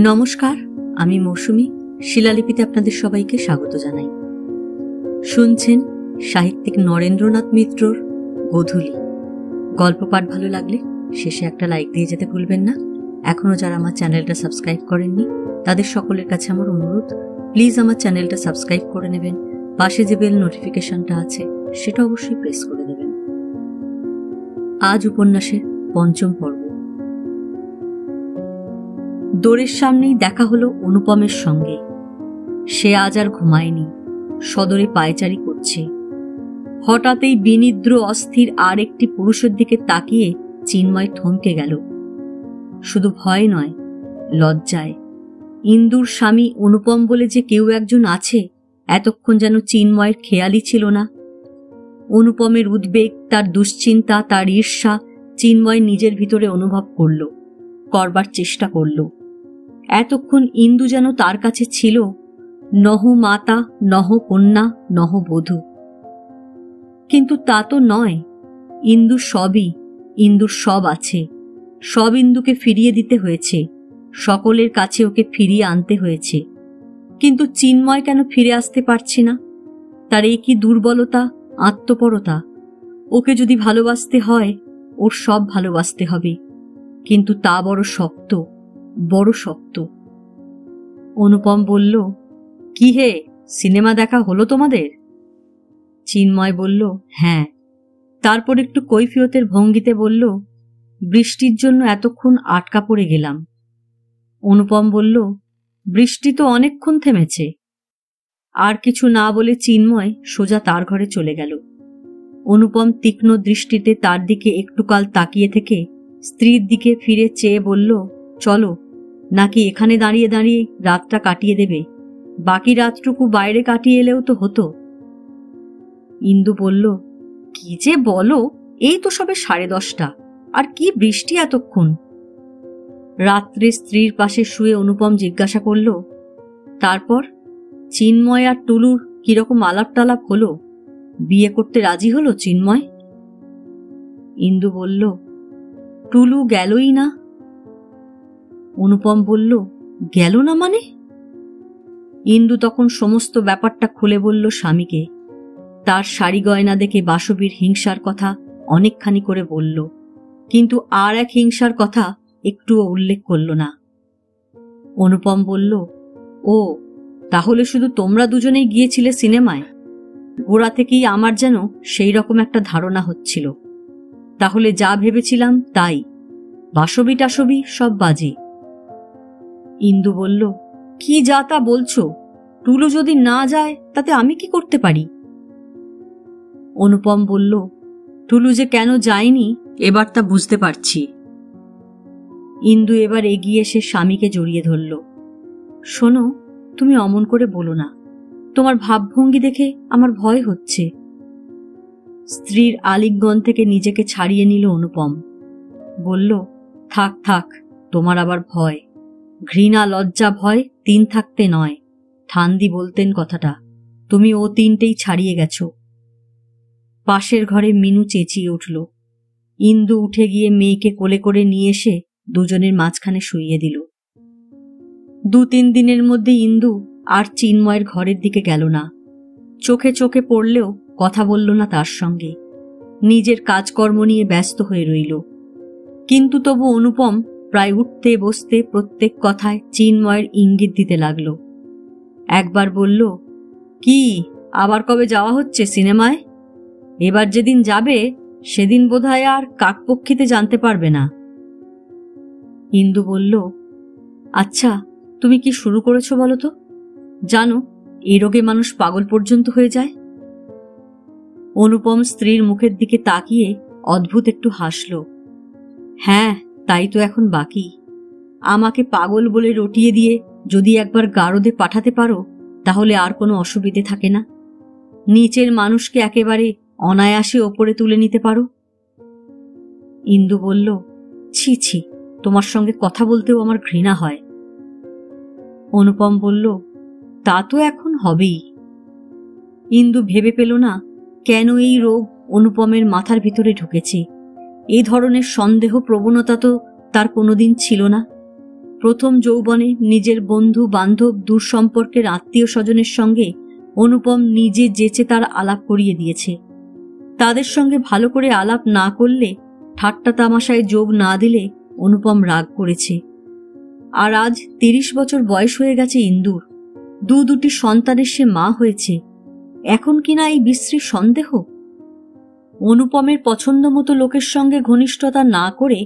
নমস্কার, আমি মৌসুমী। শিলালিপিতে আপনাদের সবাইকে স্বাগত জানাই। শুনছেন সাহিত্যিক নরেন্দ্রনাথ মিত্রর গোধূলি। গল্প পাঠ ভালো লাগলে শেষে একটা লাইক দিয়ে যেতে ভুলবেন না। এখনো যারা আমার চ্যানেলটা সাবস্ক্রাইব করেননি তাদের সকলের কাছে আমার অনুরোধ, প্লিজ আমার চ্যানেলটা সাবস্ক্রাইব করে নেবেন। পাশে যে বেল নোটিফিকেশনটা আছে সেটা অবশ্যই প্রেস করে দেবেন। আজ উপন্যাসের পঞ্চম পর্ব। দোরের সামনেই দেখা হলো অনুপমের সঙ্গে। সে আজ আর ঘুমায়নি, সদরে পায়চারি করছে। হঠাৎ এই বিনিদ্র অস্থির আর একটি পুরুষের দিকে তাকিয়ে চিন্ময় থমকে গেল। শুধু ভয় নয়, লজ্জায়। ইন্দুর স্বামী অনুপম বলে যে কেউ একজন আছে এতক্ষণ যেন চিন্ময়ের খেয়ালই ছিল না। অনুপমের উদ্বেগ, তার দুশ্চিন্তা, তার ঈর্ষা চিন্ময় নিজের ভিতরে অনুভব করল, করবার চেষ্টা করল। এতক্ষণ ইন্দু যেন তার কাছে ছিল নহ মাতা, নহ কন্যা, নহ বধূ। কিন্তু তা তো নয়। ইন্দুর সবই, ইন্দুর সব আছে। সব ইন্দুকে ফিরিয়ে দিতে হয়েছে, সকলের কাছে ওকে ফিরিয়ে আনতে হয়েছে। কিন্তু চিন্ময় কেন ফিরে আসতে পারছে না? তার এই কি দুর্বলতা, আত্মপরতা! ওকে যদি ভালোবাসতে হয় ওর সব ভালোবাসতে হবে, কিন্তু তা বড় শক্ত, বড় শক্ত। অনুপম বলল, কি হে, সিনেমা দেখা হলো তোমাদের? চিন্ময় বলল, হ্যাঁ। তারপর একটু কৈফিয়তের ভঙ্গিতে বলল, বৃষ্টির জন্য এতক্ষণ আটকা পড়ে গেলাম। অনুপম বলল, বৃষ্টি তো অনেকক্ষণ থেমেছে। আর কিছু না বলে চিন্ময় সোজা তার ঘরে চলে গেল। অনুপম তীক্ষ্ণ দৃষ্টিতে তার দিকে একটুকাল তাকিয়ে থেকে স্ত্রীর দিকে ফিরে চেয়ে বলল, চলো, নাকি এখানে দাঁড়িয়ে দাঁড়িয়ে রাতটা কাটিয়ে দেবে? বাকি রাতটুকু বাইরে কাটিয়ে এলেও তো হতো। ইন্দু বলল, কি যে বলো, এই তো সবে 10:30, আর কি বৃষ্টি এতক্ষণ? রাত্রে স্ত্রীর পাশে শুয়ে অনুপম জিজ্ঞাসা করল, তারপর চিন্ময় আর টুলুর কিরকম আলাপ টালাপ হলো? বিয়ে করতে রাজি হলো চিন্ময়? ইন্দু বলল, টুলু গেলই না। অনুপম বলল, গেল না মানে? ইন্দু তখন সমস্ত ব্যাপারটা খুলে বলল স্বামীকে। তার শাড়ি গয়না দেখে বাসবীর হিংসার কথা অনেকখানি করে বলল, কিন্তু আর এক হিংসার কথা একটুও উল্লেখ করল না। অনুপম বলল, ও, তাহলে শুধু তোমরা দুজনেই গিয়েছিলে সিনেমায়? গোড়া থেকেই আমার যেন সেই রকম একটা ধারণা হচ্ছিল। তাহলে যা ভেবেছিলাম তাই, বাসবি টাসবি সব বাজি। ইন্দু বলল, কি যা তা বলছো? টুলু যদি না যায় তাতে আমি কি করতে পারি? অনুপম বলল, টুলু যে কেন যায়নি এবার তা বুঝতে পারছি। ইন্দু এবার এগিয়ে এসে স্বামীকে জড়িয়ে ধরল। শোনো, তুমি অমন করে বলো না, তোমার ভাবভঙ্গি দেখে আমার ভয় হচ্ছে। স্ত্রীর আলিঙ্গন থেকে নিজেকে ছাড়িয়ে নিল অনুপম। বলল, থাক থাক, তোমার আবার ভয়। ঘৃণা, লজ্জা, ভয় 3 থাকতে নয়। ঠান্দি বলতেন কথাটা, তুমি ও 3টেই ছাড়িয়ে গেছো। পাশের ঘরে মিনু চেঁচিয়ে উঠল। ইন্দু উঠে গিয়ে মেয়েকে কোলে করে নিয়ে এসে দুজনের মাঝখানে শুইয়ে দিল। 2-3 দিনের মধ্যে ইন্দু আর চিন্ময়ের ঘরের দিকে গেল না। চোখে চোখে পড়লেও কথা বলল না তার সঙ্গে। নিজের কাজকর্ম নিয়ে ব্যস্ত হয়ে রইল। কিন্তু তবু অনুপম প্রায় উঠতে বসতে প্রত্যেক কথায় চিন্ময়ের ইঙ্গিত দিতে লাগল। একবার বলল, কি, আবার কবে যাওয়া হচ্ছে সিনেমায়? এবার যেদিন যাবে সেদিন বোধহয় আর কাকপক্ষীতে জানতে পারবে না। ইন্দু বলল, আচ্ছা, তুমি কি শুরু করেছো বলো তো? জানো, এই রোগে মানুষ পাগল পর্যন্ত হয়ে যায়। অনুপম স্ত্রীর মুখের দিকে তাকিয়ে অদ্ভুত একটু হাসল। হ্যাঁ, তাই তো এখন বাকি। আমাকে পাগল বলে রটিয়ে দিয়ে যদি একবার গারদে পাঠাতে পারো তাহলে আর কোনো অসুবিধে থাকে না। নিচের মানুষকে একেবারে অনায়াসে ওপরে তুলে নিতে পারো। ইন্দু বলল, ছি ছি, তোমার সঙ্গে কথা বলতেও আমার ঘৃণা হয়। অনুপম বলল, তা তো এখন হবেই। ইন্দু ভেবে পেল না কেন এই রোগ অনুপমের মাথার ভিতরে ঢুকেছে। এই ধরনের সন্দেহ প্রবণতা তো তার কোনোদিন ছিল না। প্রথম যৌবনে নিজের বন্ধু বান্ধব দূর সম্পর্কের আত্মীয় স্বজনের সঙ্গে অনুপম নিজে যেচে তার আলাপ করিয়ে দিয়েছে। তাদের সঙ্গে ভালো করে আলাপ না করলে, ঠাট্টা তামাশায় যোগ না দিলে অনুপম রাগ করেছে। আর আজ 30 বছর বয়স হয়ে গেছে ইন্দুর, দুটি সন্তানের সে মা হয়েছে, এখন কিনা এই বিশ্রী সন্দেহ? অনুপমের পছন্দ মতো লোকের সঙ্গে ঘনিষ্ঠতা না করে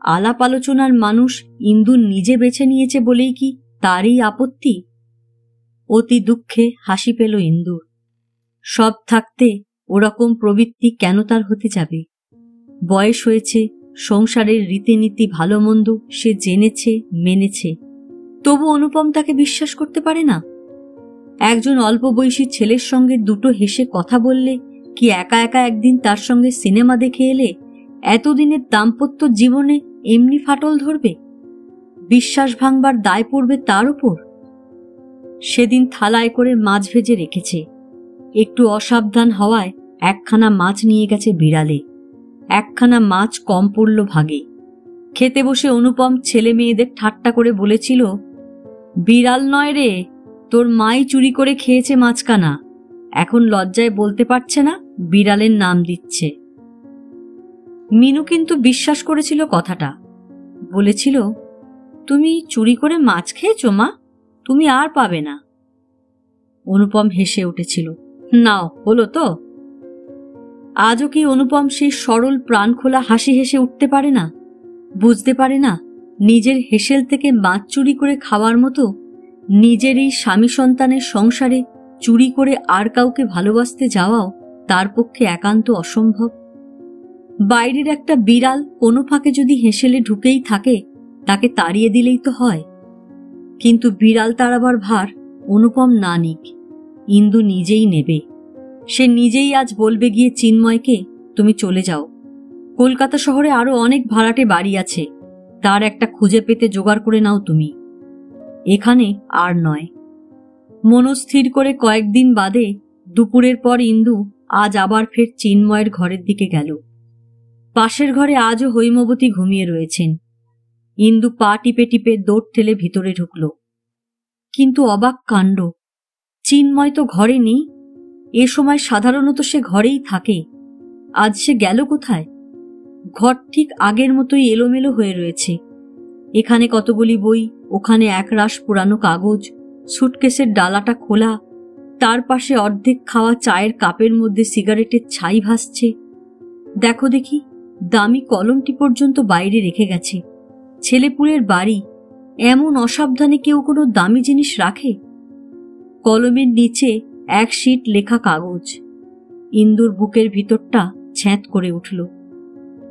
আলাপ আলোচনার মানুষ ইন্দু নিজে বেছে নিয়েছে বলেই কি তারই আপত্তি? অতি দুঃখে হাসি পেল ইন্দুর। সব থাকতে ওরকম প্রবৃত্তি কেন তার হতে যাবে? বয়স হয়েছে, সংসারের রীতিনীতি ভালো মন্দ সে জেনেছে, মেনেছে, তবু অনুপম তাকে বিশ্বাস করতে পারে না। একজন অল্প বয়সী ছেলের সঙ্গে দুটো হেসে কথা বললে কি একা একা একদিন তার সঙ্গে সিনেমা দেখে এলে এতদিনের দাম্পত্য জীবনে এমনি ফাটল ধরবে? বিশ্বাস ভাঙবার দায় পড়বে তার উপর। সেদিন থালায় করে মাছ ভেজে রেখেছে, একটু অসাবধান হওয়ায় একখানা মাছ নিয়ে গেছে বিড়ালে, একখানা মাছ কম পড়ল ভাগে। খেতে বসে অনুপম ছেলে মেয়েদের ঠাট্টা করে বলেছিল, বিড়াল নয় রে, তোর মাই চুরি করে খেয়েছে মাছখানা, এখন লজ্জায় বলতে পারছে না, বিড়ালের নাম দিচ্ছে। মিনু কিন্তু বিশ্বাস করেছিল কথাটা, বলেছিল, তুমি চুরি করে মাছ খেয়েছো মা, তুমি আর পাবে না। অনুপম হেসে উঠেছিল, নাও হলো তো। আজও কি অনুপম সেই সরল প্রাণখোলা হাসি হেসে উঠতে পারে না? বুঝতে পারে না নিজের হেসেল থেকে মাছ চুরি করে খাওয়ার মতো নিজের এই স্বামী সন্তানের সংসারে চুরি করে আর কাউকে ভালোবাসতে যাওয়াও তার পক্ষে একান্ত অসম্ভব। বাইরের একটা বিড়াল কোনো ফাঁকে যদি হেসেলে ঢুকেই থাকে, তাকে তাড়িয়ে দিলেই তো হয়। কিন্তু বিড়াল তাড়াবার ভার অনুপম না নিক, ইন্দু নিজেই নেবে। সে নিজেই আজ বলবে গিয়ে চিন্ময়কে, তুমি চলে যাও, কলকাতা শহরে আরো অনেক ভাড়াটে বাড়ি আছে, তার একটা খুঁজে পেতে জোগাড় করে নাও তুমি, এখানে আর নয়। মনস্থির করে কয়েকদিন বাদে দুপুরের পর ইন্দু আজ আবার ফের চিন্ময়ের ঘরের দিকে গেল। পাশের ঘরে আজও হৈমবতী ঘুমিয়ে রয়েছেন। ইন্দু পা টিপে টিপে দৌড় ঠেলে ভিতরে ঢুকল। কিন্তু অবাক কাণ্ড, চিন্ময় তো ঘরে নেই। এ সময় সাধারণত সে ঘরেই থাকে, আজ সে গেল কোথায়? ঘর ঠিক আগের মতোই এলোমেলো হয়ে রয়েছে। এখানে কতগুলি বই, ওখানে একরাশ পুরানো কাগজ, সুটকেসের ডালাটা খোলা, তার পাশে অর্ধেক খাওয়া চায়ের কাপের মধ্যে সিগারেটের ছাই ভাসছে। দেখো দেখি, দামি কলমটি পর্যন্ত বাইরে রেখে গেছে। ছেলেপুলের বাড়ি, এমন অসাবধানে কেউ কোনো দামি জিনিস রাখে? কলমের নিচে এক শীট লেখা কাগজ। ইন্দুর বুকের ভিতরটা ছ্যাঁত করে উঠল।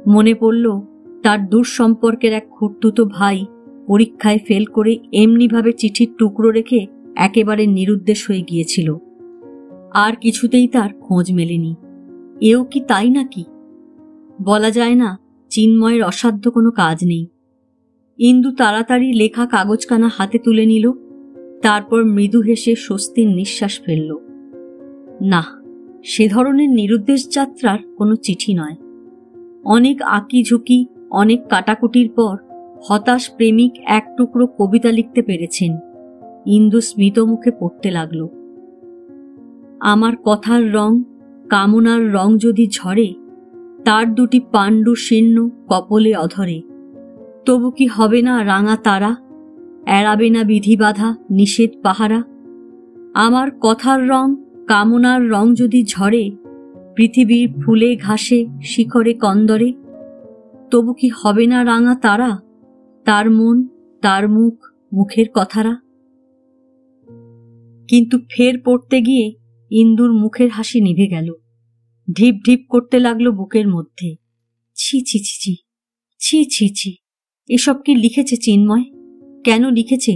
মনে পড়ল তার দূর সম্পর্কের এক খুড়তুতো ভাই পরীক্ষায় ফেল করে এমনিভাবে চিঠির টুকরো রেখে একেবারে নিরুদ্দেশ হয়ে গিয়েছিল। আর কিছুতেই তার খোঁজ মেলেনি। এও কি তাই নাকি? বলা যায় না চিন্ময়ের অসাধ্য কোনো কাজ নেই। ইন্দু তাড়াতাড়ি লেখা কাগজখানা হাতে তুলে নিল, তারপর মৃদু হেসে স্বস্তির নিঃশ্বাস ফেলল। না, সে ধরনের নিরুদ্দেশ যাত্রার কোনো চিঠি নয়। অনেক আঁকি ঝুঁকি, অনেক কাটাকুটির পর হতাশ প্রেমিক এক টুকরো কবিতা লিখতে পেরেছেন। ইন্দু স্মিত মুখে পড়তে লাগল। আমার কথার রং, কামনার রং যদি ঝরে, তার দুটি পাণ্ডু শীর্ণ কপলে অধরে, তবু কি হবে না রাঙা তারা, এড়াবে না বিধিবাধা নিষেধ পাহারা। আমার কথার রং, কামনার রং যদি ঝরে, পৃথিবীর ফুলে ঘাসে শিখরে কন্দরে, তবু কি হবে না রাঙা তারা, তার মন, তার মুখ, মুখের কথারা। কিন্তু ফের পড়তে গিয়ে ইন্দুর মুখের হাসি নিভে গেল। ঢিপ ঢিপ করতে লাগলো বুকের মধ্যে। ছি ছি ছি ছি, ছি ছি ছি, এসব কি লিখেছে চিন্ময়? কেন লিখেছে?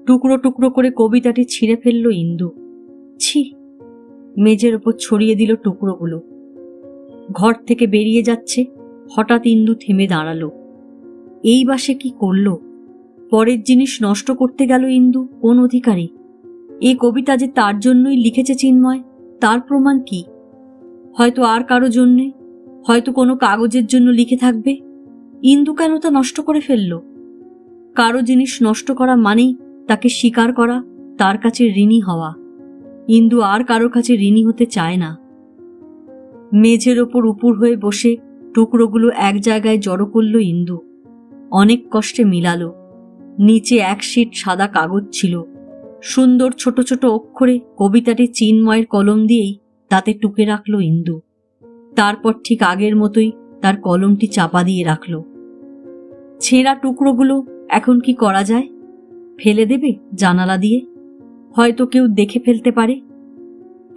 টুকরো টুকরো করে কবিতাটি ছিঁড়ে ফেলল ইন্দু। ছি! মেজের ওপর ছড়িয়ে দিল টুকরোগুলো। ঘর থেকে বেরিয়ে যাচ্ছে, হঠাৎ ইন্দু থেমে দাঁড়ালো। এই বাসে কি করল? পরের জিনিস নষ্ট করতে গেল ইন্দু কোন অধিকারে? এই কবিতা যে তার জন্যই লিখেছে চিন্ময়, তার প্রমাণ কি? হয়তো আর কারো জন্যে। হয়তো কোনো কাগজের জন্য লিখে থাকবে। ইন্দু কেন তা নষ্ট করে ফেলল? কারো জিনিস নষ্ট করা মানেই তাকে স্বীকার করা, তার কাছে ঋণী হওয়া। ইন্দু আর কারো কাছে ঋণী হতে চায় না। মেঝের ওপর উপুর হয়ে বসে টুকরোগুলো এক জায়গায় জড়ো করল ইন্দু। অনেক কষ্টে মিলালো। নিচে এক শীট সাদা কাগজ ছিল। সুন্দর ছোট ছোট অক্ষরে কবিতাটি চিন্ময়ের কলম দিয়েই তাতে টুকে রাখল ইন্দু। তারপর ঠিক আগের মতোই তার কলমটি চাপা দিয়ে রাখল। ছেঁড়া টুকরোগুলো এখন কি করা যায়? ফেলে দেবে জানালা দিয়ে? হয়তো কেউ দেখে ফেলতে পারে,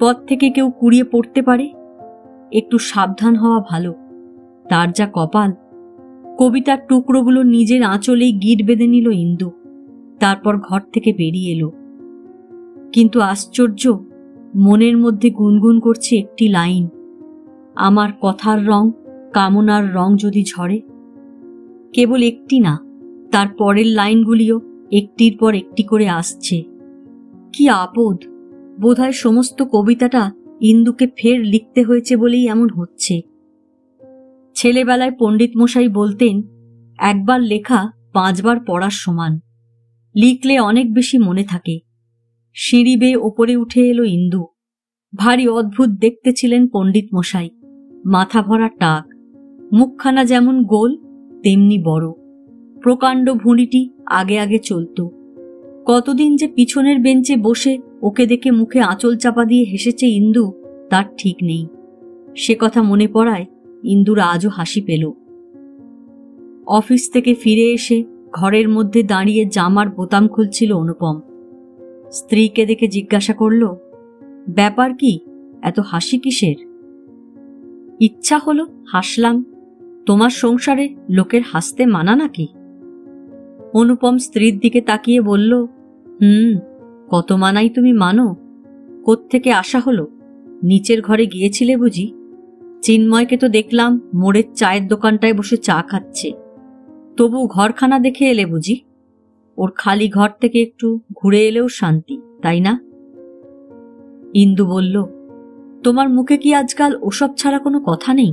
পথ থেকে কেউ কুড়িয়ে পড়তে পারে। একটু সাবধান হওয়া ভালো। তার যা কপাল। কবিতার টুকরোগুলো নিজের আঁচলেই গিঁট বেঁধে নিল ইন্দু। তারপর ঘর থেকে বেরিয়ে এলো। কিন্তু আশ্চর্য, মনের মধ্যে গুনগুন করছে একটি লাইন, আমার কথার রং কামনার রং যদি ঝরে। কেবল একটি না, তার পরের লাইনগুলিও একটির পর একটি করে আসছে। কি আপদ! বোধহয় সমস্ত কবিতাটা ইন্দুকে ফের লিখতে হয়েছে বলেই এমন হচ্ছে। ছেলেবেলায় পণ্ডিত মশাই বলতেন, একবার লেখা 5 বার পড়ার সমান। লিখলে অনেক বেশি মনে থাকে। সিঁড়ি বেয়ে ওপরে উঠে এলো ইন্দু। ভারী অদ্ভুত দেখতে ছিলেন পণ্ডিত মশাই। মাথা ভরা টাক, মুখখানা যেমন গোল তেমনি বড়। প্রকাণ্ড ভুঁড়িটি আগে আগে চলত। কতদিন যে পিছনের বেঞ্চে বসে ওকে দেখে মুখে আঁচল চাপা দিয়ে হেসেছে ইন্দু, তার ঠিক নেই। সে কথা মনে পড়ায় ইন্দুর আজও হাসি পেল। অফিস থেকে ফিরে এসে ঘরের মধ্যে দাঁড়িয়ে জামার বোতাম খুলছিল অনুপম। স্ত্রীকে দেখে জিজ্ঞাসা করল, ব্যাপার কি, এত হাসি কিসের? ইচ্ছা হলো, হাসলাম। তোমার সংসারে লোকের হাসতে মানা নাকি? অনুপম স্ত্রীর দিকে তাকিয়ে বলল, কত মানাই তুমি মানো? কোত্থেকে আসা হলো? নিচের ঘরে গিয়েছিলে বুঝি? চিন্ময়কে তো দেখলাম মোড়ের চায়ের দোকানটায় বসে চা খাচ্ছে। তবু ঘরখানা দেখে এলে বুঝি? ওর খালি ঘর থেকে একটু ঘুরে এলেও শান্তি, তাই না? ইন্দু বলল, তোমার মুখে কি আজকাল ওসব ছাড়া কোনো কথা নেই?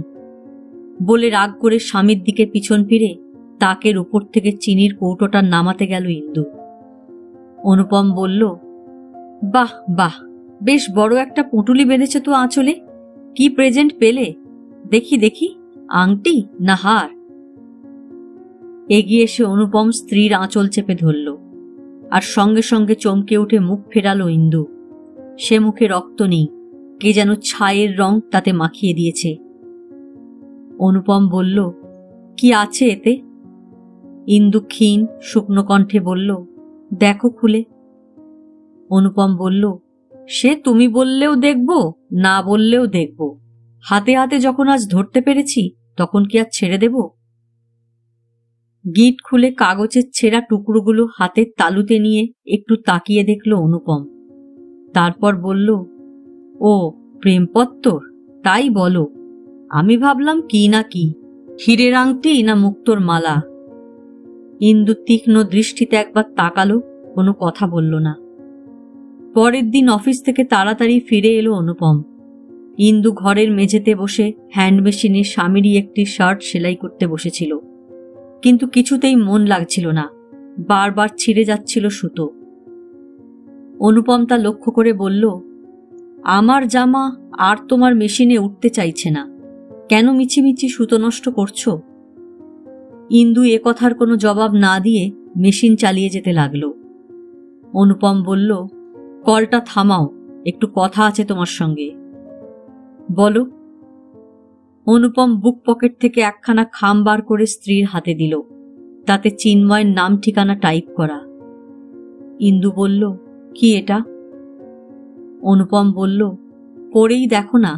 বলে রাগ করে স্বামীর দিকে পিছন ফিরে তাকের উপর থেকে চিনির কৌটোটা নামাতে গেল ইন্দু। অনুপম বলল, বাহ বাহ, বেশ বড় একটা পুঁটুলি বেঁধেছে তো আঁচলে। কি প্রেজেন্ট পেলে? দেখি দেখি, আংটি না হার? এগিয়ে এসে অনুপম স্ত্রীর আঁচল চেপে ধরল, আর সঙ্গে সঙ্গে চমকে উঠে মুখ ফেরালো ইন্দু। সে মুখে রক্ত নেই, কে যেন ছায়ের রং তাতে মাখিয়ে দিয়েছে। অনুপম বলল, কি আছে এতে? ইন্দু ক্ষীণ শুকনো কণ্ঠে বলল, দেখো খুলে। অনুপম বলল, সে তুমি বললেও দেখব, না বললেও দেখব। হাতে হাতে যখন আজ ধরতে পেরেছি, তখন কি আর ছেড়ে দেব? গিট খুলে কাগজের ছেঁড়া টুকরোগুলো হাতের তালুতে নিয়ে একটু তাকিয়ে দেখল অনুপম। তারপর বলল, ও প্রেমপত্তর, তাই বলো। আমি ভাবলাম কি না কি, হীরের আংটি না মুক্তোর মালা। ইন্দু তীক্ষ্ণ দৃষ্টিতে একবার তাকালো, কোনো কথা বলল না। পরের দিন অফিস থেকে তাড়াতাড়ি ফিরে এলো অনুপম। ইন্দু ঘরের মেঝেতে বসে হ্যান্ড মেশিনে স্বামীরই একটি শার্ট সেলাই করতে বসেছিল। কিন্তু কিছুতেই মন লাগছিল না, বারবার ছিঁড়ে যাচ্ছিল সুতো। অনুপম তা লক্ষ্য করে বলল, আমার জামা আর তোমার মেশিনে উঠতে চাইছে না, কেন মিছিমিছি সুতো নষ্ট করছো? ইন্দু এ কথার কোনো জবাব না দিয়ে মেশিন চালিয়ে যেতে লাগলো। অনুপম বলল, কলটা থামাও, একটু কথা আছে তোমার সঙ্গে। বলো। অনুপম বুক পকেট থেকে একখানা খাম বার করে স্ত্রীর হাতে দিল। তাতে চিন্ময়ের নাম ঠিকানা টাইপ করা। ইন্দু বলল, কি এটা? অনুপম বলল, পড়েই দেখো না,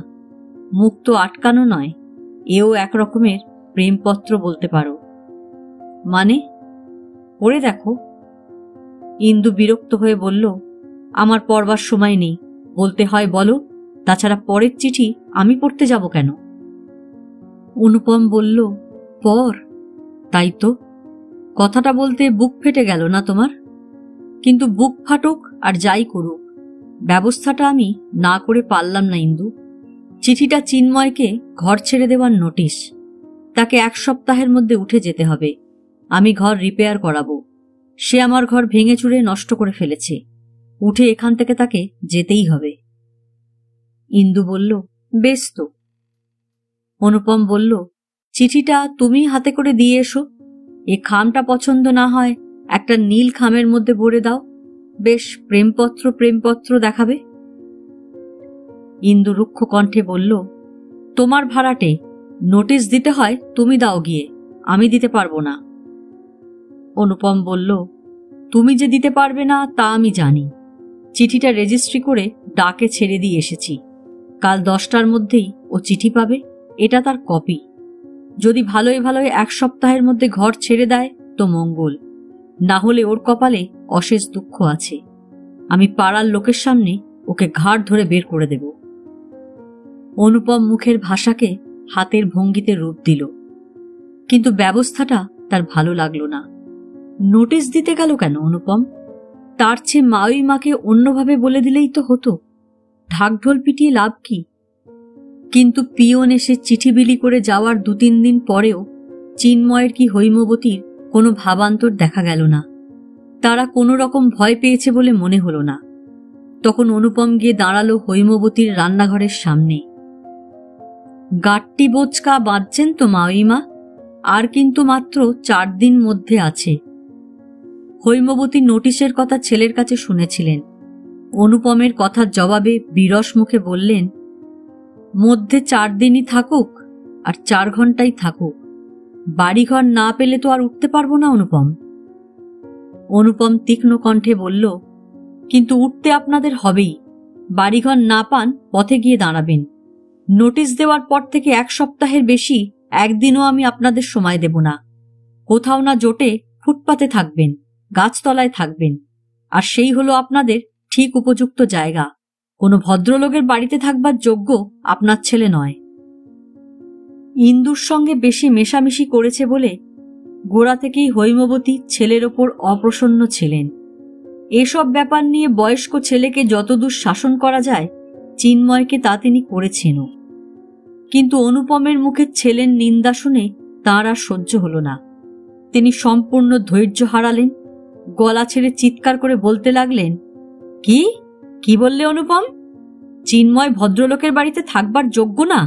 মুখ তো আটকানো নয়, এও একরকমের প্রেমপত্র বলতে পারো। মানে? পড়ে দেখো। ইন্দু বিরক্ত হয়ে বলল, আমার পড়বার সময় নেই, বলতে হয় বলো, তাছাড়া পরের চিঠি আমি পড়তে যাব কেন? অনুপম বলল, পর। তাই তো, কথাটা বলতে বুক ফেটে গেল না তোমার? কিন্তু বুক ফাটুক আর যাই করুক, ব্যবস্থাটা আমি না করে পারলাম না ইন্দু। চিঠিটা চিন্ময়কে ঘর ছেড়ে দেওয়ার নোটিশ। তাকে 1 সপ্তাহের মধ্যে উঠে যেতে হবে। আমি ঘর রিপেয়ার করাবো। সে আমার ঘর ভেঙে চুরে নষ্ট করে ফেলেছে। উঠে এখান থেকে তাকে যেতেই হবে। ইন্দু বলল, বেশ তো। অনুপম বলল, চিঠিটা তুমি হাতে করে দিয়ে এসো। এ খামটা পছন্দ না হয় একটা নীল খামের মধ্যে ভরে দাও। বেশ প্রেমপত্র দেখাবে। ইন্দু রুক্ষ কণ্ঠে বলল, তোমার ভাড়াটে, নোটিশ দিতে হয় তুমি দাও গিয়ে, আমি দিতে পারবো না। অনুপম বলল, তুমি যে দিতে পারবে না তা আমি জানি। চিঠিটা রেজিস্ট্রি করে ডাকে ছেড়ে দিয়ে এসেছি। কাল 10টার মধ্যেই ও চিঠি পাবে। এটা তার কপি। যদি ভালোই 1 সপ্তাহের মধ্যে ঘর ছেড়ে দেয় তো মঙ্গল, না হলে ওর কপালে অশেষ দুঃখ আছে। আমি পাড়ার লোকের সামনে ওকে ঘাড় ধরে বের করে দেব। অনুপম মুখের ভাষাকে হাতের ভঙ্গিতে রূপ দিল, কিন্তু ব্যবস্থাটা তার ভালো লাগলো না। নোটিশ দিতে গেল কেন অনুপম? তার চেয়ে মাওই মাকে অন্যভাবে বলে দিলেই তো হতো। ঢাকঢোল পিটিয়ে লাভ কি? কিন্তু পিয়ন এসে চিঠি বিলি করে যাওয়ার 2-3 দিন পরেও চিন্ময়ের কি হৈমবতীর কোনো ভাবান্তর দেখা গেল না। তারা কোনো রকম ভয় পেয়েছে বলে মনে হলো না। তখন অনুপম গিয়ে দাঁড়ালো হৈমবতীর রান্নাঘরের সামনে। গাট্টি বোচকা বাঁধছেন তো মাওইমা? আর কিন্তু মাত্র 4 দিন মধ্যে আছে। হৈমবতী নোটিশের কথা ছেলের কাছে শুনেছিলেন। অনুপমের কথার জবাবে বিরস মুখে বললেন, মধ্যে 4 দিনই থাকুক আর 4 ঘন্টাই থাকুক। বাড়িঘর না পেলে তো আর উঠতে পারবো না অনুপম। অনুপম তীক্ষ্ণ কণ্ঠে বলল, কিন্তু উঠতে আপনাদের হবেই। বাড়িঘর না পান পথে গিয়ে দাঁড়াবেন। নোটিশ দেওয়ার পর থেকে 1 সপ্তাহের বেশি একদিনও আমি আপনাদের সময় দেব না। কোথাও না জোটে ফুটপাতে থাকবেন, গাছতলায় থাকবেন। আর সেই হলো আপনাদের ঠিক উপযুক্ত জায়গা। কোনো ভদ্রলোকের বাড়িতে থাকবার যোগ্য আপনার ছেলে নয়। ইন্দুর সঙ্গে বেশি মেশামেশি করেছে বলে গোড়া থেকেই হৈমবতী ছেলের ওপর অপ্রসন্ন ছিলেন। এসব ব্যাপার নিয়ে বয়স্ক ছেলেকে যতদূর শাসন করা যায় চিন্ময়কে তা তিনি করেছেনও। কিন্তু অনুপমের মুখে ছেলের নিন্দা শুনে তাঁর আর সহ্য হল না। তিনি সম্পূর্ণ ধৈর্য হারালেন। গলা ছেড়ে চিৎকার করে বলতে লাগলেন, কি বললে অনুপম? চিন্ময় ভদ্রলোকের বাড়িতে থাকবার যোগ্য না?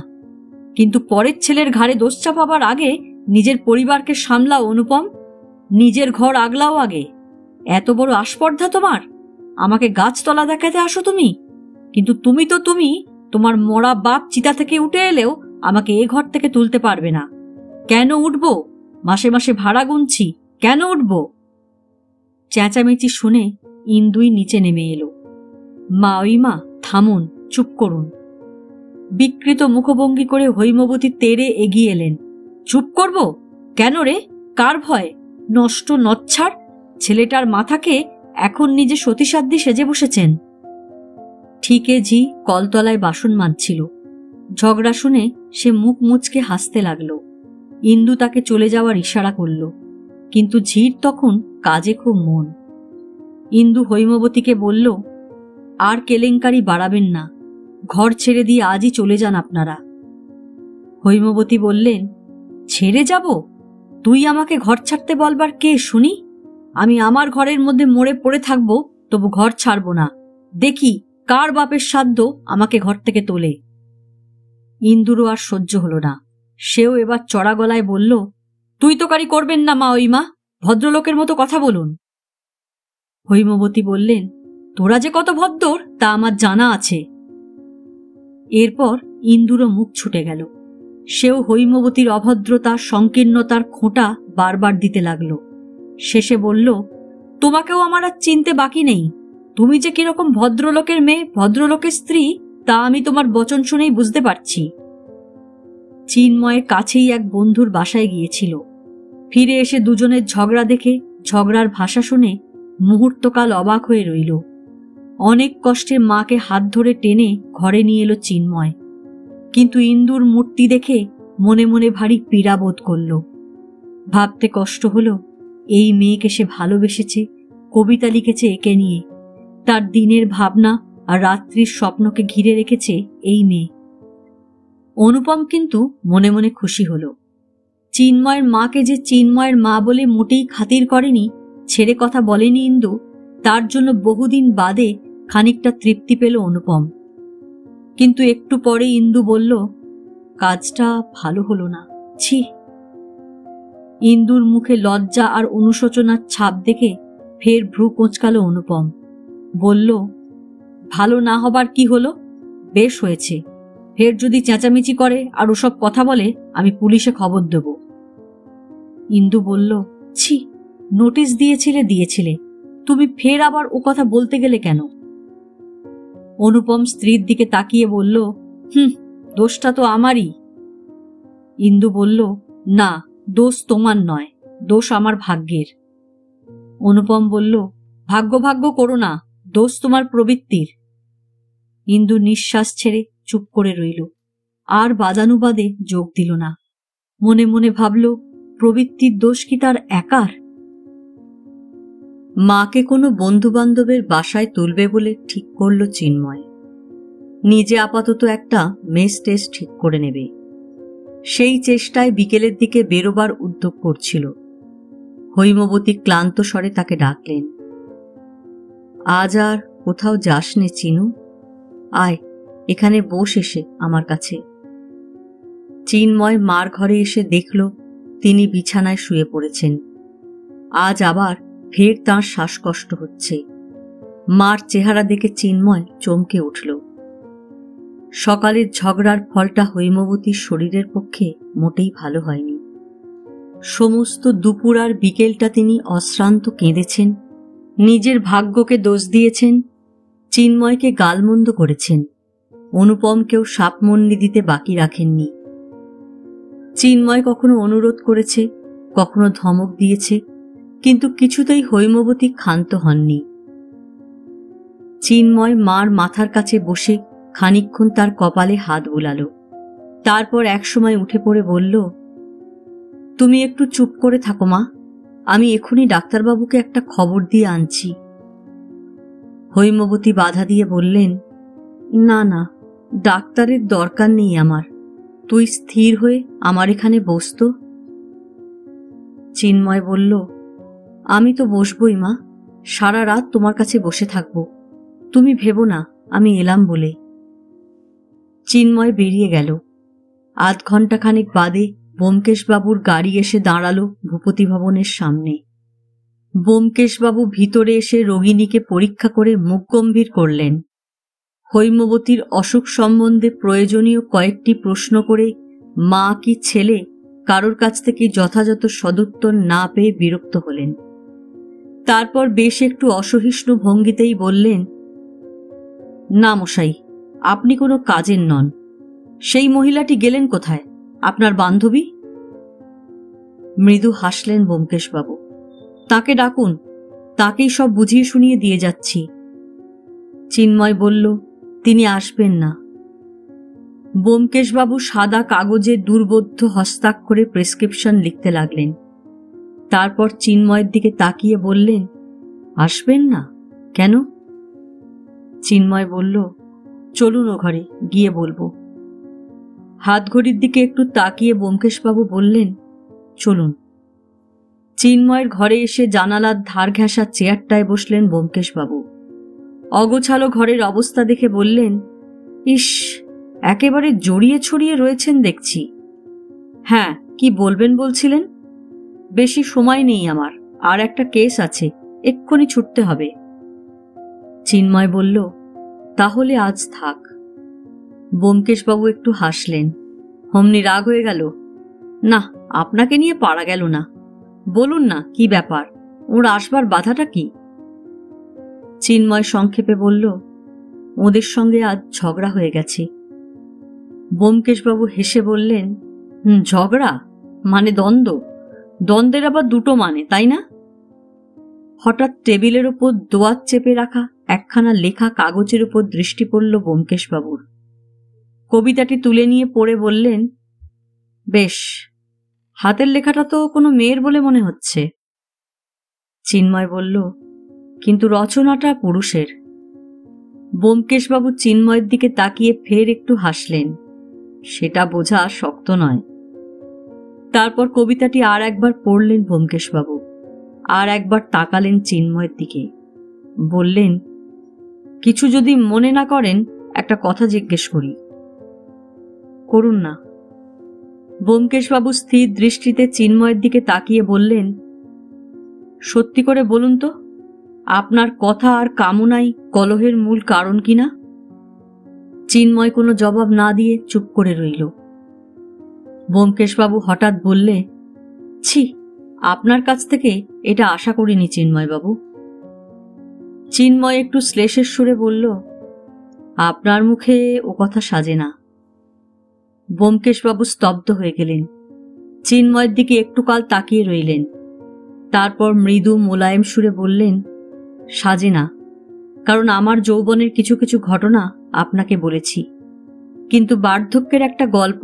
কিন্তু পরের ছেলের ঘাড়ে দোষ চাপাবার আগে নিজের পরিবারকে সামলাও অনুপম। নিজের ঘর আগলাও আগে। এত বড় আস্পর্ধা তোমার? আমাকে গাছতলা দেখাতে আসো তুমি? কিন্তু তুমি তোমার মরা বাপ চিতা থেকে উঠে এলেও আমাকে এ ঘর থেকে তুলতে পারবে না। কেন উঠবো? মাসে মাসে ভাড়া গুনছি, কেন উঠবো? চেঁচামেচি শুনে ইন্দুই নিচে নেমে এলো। মাওইমা, থামুন, চুপ করুন। বিকৃত মুখভঙ্গি করে হৈমবতী তেড়ে এগিয়ে এলেন। চুপ করব? কেন রে? কার ভয়? নষ্ট নচ্ছাড় ছেলেটার মাথাকে এখন নিজে সতীসাধ্যী সেজে বসেছেন। ঠিকে ঝি কলতলায় বাসন মাজছিল। ঝগড়া শুনে সে মুখ মুচকে হাসতে লাগল। ইন্দু তাকে চলে যাওয়ার ইশারা করল, কিন্তু ঝির তখন কাজে খুব মন। ইন্দু হৈমবতীকে বলল, আর কেলেঙ্কারি বাড়াবেন না। ঘর ছেড়ে দিয়ে আজই চলে যান আপনারা। হৈমবতী বললেন, ছেড়ে যাব? তুই আমাকে ঘর ছাড়তে বলবার কে শুনি? আমি আমার ঘরের মধ্যে মরে পড়ে থাকবো, তবু ঘর ছাড়ব না। দেখি কার বাপের সাধ্য আমাকে ঘর থেকে তোলে। ইন্দুরও আর সহ্য হলো না। সেও এবার চড়া গলায় বলল, তুই তোকারি করবেন না মাওইমা, ভদ্রলোকের মতো কথা বলুন। হৈমবতী বললেন, তোরা যে কত ভদ্র তা আমার জানা আছে। এরপর ইন্দুরও মুখ ছুটে গেল। সেও হৈমবতীর অভদ্রতা সংকীর্ণতার খোঁটা বারবার দিতে লাগল। শেষে বলল, তোমাকেও আমার আর চিনতে বাকি নেই। তুমি যে কিরকম ভদ্রলোকের মেয়ে, ভদ্রলোকের স্ত্রী, তা আমি তোমার বচন শুনেই বুঝতে পারছি। চিন্ময়ের কাছেই এক বন্ধুর বাসায় গিয়েছিল। ফিরে এসে দুজনের ঝগড়া দেখে, ঝগড়ার ভাষা শুনে মুহূর্তকাল অবাক হয়ে রইল। অনেক কষ্টে মাকে হাত ধরে টেনে ঘরে নিয়ে এলো চিন্ময়। কিন্তু ইন্দুর মূর্তি দেখে মনে মনে ভারী পীড়া বোধ করল। ভাবতে কষ্ট হলো, এই মেয়েকে সে ভালোবেসেছে, কবিতা লিখেছে একে নিয়ে। তার দিনের ভাবনা আর রাত্রির স্বপ্নকে ঘিরে রেখেছে এই মেয়ে। অনুপম কিন্তু মনে মনে খুশি হল। চিন্ময়ের মাকে যে চিন্ময়ের মা বলে মোটেই খাতির করেনি, ছেড়ে কথা বলেনি ইন্দু, তার জন্য বহুদিন বাদে খানিকটা তৃপ্তি পেল অনুপম। কিন্তু একটু পরে ইন্দু বলল, কাজটা ভালো হলো না, ছি। ইন্দুর মুখে লজ্জা আর অনুশোচনার ছাপ দেখে ফের ভ্রু কোঁচকাল অনুপম। বলল, ভালো না হবার কি হলো? বেশ হয়েছে। ফের যদি চেঁচামেচি করে আর ওসব কথা বলে, আমি পুলিশে খবর দেব। ইন্দু বলল, ছি, নোটিশ দিয়েছিলে, তুমি ফের আবার ও কথা বলতে গেলে কেন? অনুপম স্ত্রীর দিকে তাকিয়ে বলল, দোষটা তো আমারই। ইন্দু বলল, না, দোষ তোমার নয়, দোষ আমার ভাগ্যের। অনুপম বলল, ভাগ্য ভাগ্য করো না, দোষ তোমার প্রবৃত্তির। ইন্দু নিঃশ্বাস ছেড়ে চুপ করে রইল, আর বাদানুবাদে যোগ দিল না। মনে মনে ভাবল, প্রবৃত্তির দোষ কি তার একার? মাকে কোনো বন্ধুবান্ধবের বাসায় তুলবে বলে ঠিক করল চিন্ময়। নিজে আপাতত একটা মেস টেস্ট ঠিক করে নেবে। সেই চেষ্টায় বিকেলের দিকে বেরোবার উদ্যোগ করছিল। হৈমবতী ক্লান্ত স্বরে তাকে ডাকলেন, আজ আর কোথাও যাস নে চিনু, আয় এখানে বস এসে আমার কাছে। চিন্ময় মার ঘরে এসে দেখল তিনি বিছানায় শুয়ে পড়েছেন। আজ আবার ফের তাঁর শ্বাসকষ্ট হচ্ছে। মার চেহারা দেখে চিন্ময় চমকে উঠল। সকালের ঝগড়ার ফলটা হৈমবতীর শরীরের পক্ষে মোটেই ভালো হয়নি। সমস্ত দুপুর আর বিকেলটা তিনি অশ্রান্ত কেঁদেছেন, নিজের ভাগ্যকে দোষ দিয়েছেন, চিন্ময়কে গালমন্দ করেছেন, অনুপমকেও শাপমন্ডি দিতে বাকি রাখেননি। চিন্ময় কখনো অনুরোধ করেছে, কখনো ধমক দিয়েছে, কিন্তু কিছুতেই হৈমবতী ক্ষান্ত হননি। চিন্ময় মার মাথার কাছে বসে খানিকক্ষণ তার কপালে হাত বুলাল। তারপর একসময় উঠে পড়ে বলল, তুমি একটু চুপ করে থাকো মা, আমি এখনই ডাক্তারবাবুকে একটা খবর দিয়ে আনছি। হৈমবতী বাধা দিয়ে বললেন, না না, ডাক্তারের দরকার নেই আমার, তুই স্থির হয়ে আমার এখানে বস তো। চিন্ময় বলল, আমি তো বসবই মা, সারা রাত তোমার কাছে বসে থাকব, তুমি ভেবো না আমি এলাম বলে। চিন্ময় বেরিয়ে গেল। আধ ঘণ্টাখানেক বাদে ব্যোমকেশবাবুর গাড়ি এসে দাঁড়ালো ভূপতি ভবনের সামনে। ব্যোমকেশবাবু ভিতরে এসে রোগিণীকে পরীক্ষা করে মুখ গম্ভীর করলেন। হৈমবতীর অসুখ সম্বন্ধে প্রয়োজনীয় কয়েকটি প্রশ্ন করে মা কি ছেলে কারোর কাছ থেকে যথাযথ সদুত্তর না পেয়ে বিরক্ত হলেন। তারপর বেশ একটু অসহিষ্ণু ভঙ্গিতেই বললেন, না মশাই, আপনি কোনো কাজের নন। সেই মহিলাটি গেলেন কোথায়, আপনার বান্ধবী? মৃদু হাসলেন ব্যোমকেশবাবু, তাকে ডাকুন, তাকেই সব বুঝিয়ে শুনিয়ে দিয়ে যাচ্ছি। চিন্ময় বলল, তিনি আসবেন না। ব্যোমকেশবাবু সাদা কাগজে দুর্বোধ্য হস্তাক্ষরে প্রেসক্রিপশন লিখতে লাগলেন। তারপর চিন্ময়ের দিকে তাকিয়ে বললেন, আসবেন না কেন? চিন্ময় বলল, চলুন ও ঘরে, গিয়ে বলবো। হাতঘড়ির দিকে একটু তাকিয়ে ব্যোমকেশবাবু বললেন, চলুন। চিন্ময়ের ঘরে এসে জানালার ধার ঘেঁষা চেয়ারটায় বসলেন ব্যোমকেশবাবু। অগোছালো ঘরের অবস্থা দেখে বললেন, ইস, একেবারে জড়িয়ে ছড়িয়ে রয়েছেন দেখছি। হ্যাঁ, কি বলবেন বলছিলেন? বেশি সময় নেই আমার, আর একটা কেস আছে, এক্ষুনি ছুটতে হবে। চিন্ময় বলল, তাহলে আজ থাক। ব্যোমকেশবাবু একটু হাসলেন। অমনি রাগ হয়ে গেল? না, আপনাকে নিয়ে পারা গেল না। বলুন না কি ব্যাপার, ওর আসবার বাধাটা কি? চিন্ময় সংক্ষেপে বলল, ওদের সঙ্গে আজ ঝগড়া হয়ে গেছে। ব্যোমকেশবাবু হেসে বললেন, ঝগড়া মানে দ্বন্দ্ব? দ্বন্দ্বের আবার দুটো মানে, তাই না? হঠাৎ টেবিলের ওপর দোয়াত চেপে রাখা একখানা লেখা কাগজের উপর দৃষ্টি পড়ল ব্যোমকেশবাবুর। কবিতাটি তুলে নিয়ে পড়ে বললেন, বেশ, হাতের লেখাটা তো কোনো মেয়ের বলে মনে হচ্ছে। চিন্ময় বলল, কিন্তু রচনাটা পুরুষের। ব্যোমকেশবাবু চিন্ময়ের দিকে তাকিয়ে ফের একটু হাসলেন। সেটা বোঝা শক্ত নয়। তারপর কবিতাটি আর একবার পড়লেন ব্যোমকেশবাবু, আর একবার তাকালেন চিন্ময়ের দিকে, বললেন, কিছু যদি মনে না করেন একটা কথা জিজ্ঞেস করি। করুন না। ব্যোমকেশবাবু স্থির দৃষ্টিতে চিন্ময়ের দিকে তাকিয়ে বললেন, সত্যি করে বলুন তো, আপনার কথা আর কামনাই কলহের মূল কারণ কিনা? চিন্ময় কোনো জবাব না দিয়ে চুপ করে রইল। ব্যোমকেশবাবু হঠাৎ বললে, ছি, আপনার কাছ থেকে এটা আশা করিনি চিন্ময়বাবু। চিন্ময় একটু শ্লেষের সুরে বলল, আপনার মুখে ও কথা সাজে না। ব্যোমকেশবাবু স্তব্ধ হয়ে গেলেন, চিন্ময়ের দিকে একটু কাল তাকিয়ে রইলেন। তারপর মৃদু মোলায়েম সুরে বললেন, সাজে না, কারণ আমার যৌবনের কিছু কিছু ঘটনা আপনাকে বলেছি, কিন্তু বার্ধক্যের একটা গল্প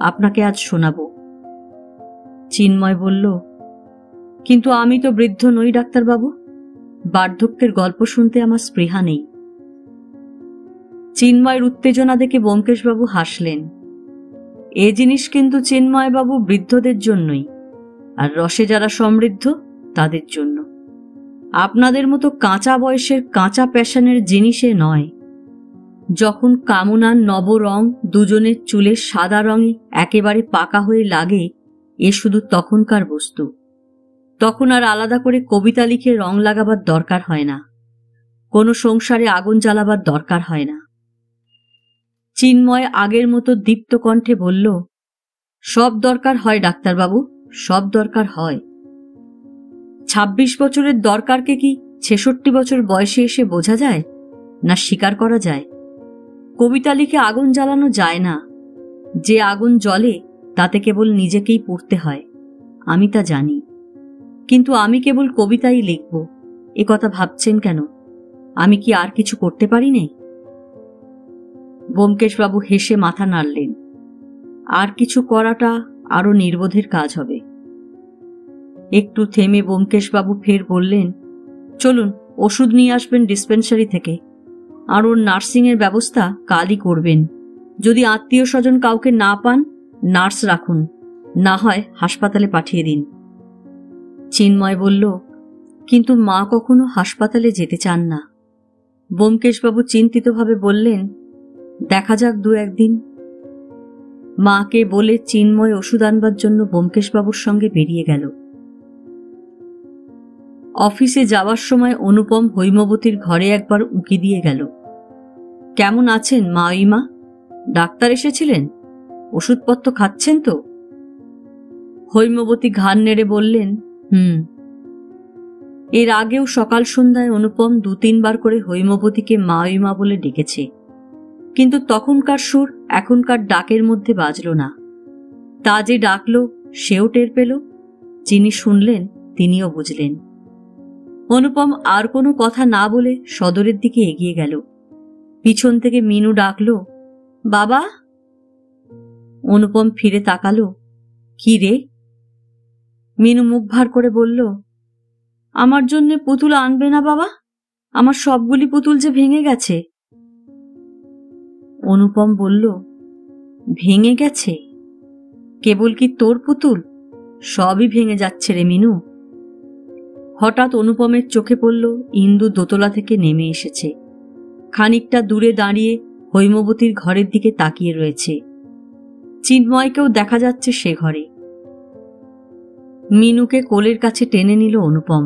আপনাকে আজ শোনাব। চিন্ময় বলল, কিন্তু আমি তো বৃদ্ধ নই ডাক্তারবাবু, বার্ধক্যের গল্প শুনতে আমার স্পৃহা নেই। চিন্ময়ের উত্তেজনা দেখে ব্যোমকেশবাবু হাসলেন। এ জিনিস কিন্তু চিন্ময়বাবু বৃদ্ধদের জন্যই, আর রসে যারা সমৃদ্ধ তাদের জন্য। আপনাদের মতো কাঁচা বয়সের কাঁচা প্যাশনের জিনিসে নয়। যখন কামনার নব রং দুজনের চুলের সাদা রঙে একেবারে পাকা হয়ে লাগে, এ শুধু তখনকার বস্তু। তখন আর আলাদা করে কবিতা লিখে রং লাগাবার দরকার হয় না, কোনো সংসারে আগুন জ্বালাবার দরকার হয় না। চিন্ময় আগের মতো দীপ্ত কণ্ঠে বলল, সব দরকার হয় ডাক্তারবাবু, সব দরকার হয়। 26 বছরের দরকারকে কি 66 বছর বয়সে এসে বোঝা যায়, না স্বীকার করা যায়? কবিতা লিখে আগুন জ্বালানো যায় না। যে আগুন জ্বলে তাতে কেবল নিজেকেই পুড়তে হয়, আমি তা জানি। কিন্তু আমি কেবল কবিতাই লিখব, এ কথা ভাবছেন কেন? আমি কি আর কিছু করতে পারি নে? ব্যোমকেশবাবু হেসে মাথা নাড়লেন। আর কিছু করাটা আরো নির্বোধের কাজ হবে। একটু থেমে ব্যোমকেশবাবু ফের বললেন, চলুন ওষুধ নিয়ে আসবেন ডিসপেন্সারি থেকে, আর ওর নার্সিংয়ের ব্যবস্থা কালই করবেন। যদি আত্মীয় স্বজন কাউকে না পান, নার্স রাখুন, না হয় হাসপাতালে পাঠিয়ে দিন। চিন্ময় বলল, কিন্তু মা কখনো হাসপাতালে যেতে চান না। ব্যোমকেশবাবু চিন্তিতভাবে বললেন, দেখা যাক দু একদিন। মাকে বলে চিন্ময় ওষুধ আনবার জন্য ব্যোমকেশবাবুর সঙ্গে বেরিয়ে গেল। অফিসে যাওয়ার সময় অনুপম হৈমবতীর ঘরে একবার উঁকি দিয়ে গেল। কেমন আছেন মা? ডাক্তার এসেছিলেন? ওষুধপত্র খাচ্ছেন তো? হৈমবতী ঘাড় নেড়ে বললেন, এর আগেও সকাল সন্ধ্যায় অনুপম 2-3 বার করে হৈমবতীকে মা বলে ডেকেছে, কিন্তু তখনকার সুর এখনকার ডাকের মধ্যে বাজল না। তা যে ডাকল সেও টের পেল। যিনি শুনলেন তিনিও বুঝলেন। অনুপম আর কোনো কথা না বলে সদরের দিকে এগিয়ে গেল। পিছন থেকে মিনু ডাকল, বাবা। অনুপম ফিরে তাকালো, কি রে? মিনু মুখ ভার করে বলল, আমার জন্য পুতুল আনবে না বাবা? আমার সবগুলি পুতুল যে ভেঙে গেছে। অনুপম বলল, ভেঙে গেছে? কেবল কি তোর পুতুল? সবই ভেঙে যাচ্ছে রে মিনু। হঠাৎ অনুপমের চোখে পড়ল ইন্দু দোতলা থেকে নেমে এসেছে। খানিকটা দূরে দাঁড়িয়ে হৈমবতীর ঘরের দিকে তাকিয়ে রয়েছে। চিন্ময়কেও দেখা যাচ্ছে সে ঘরে। মিনুকে কোলের কাছে টেনে নিল অনুপম।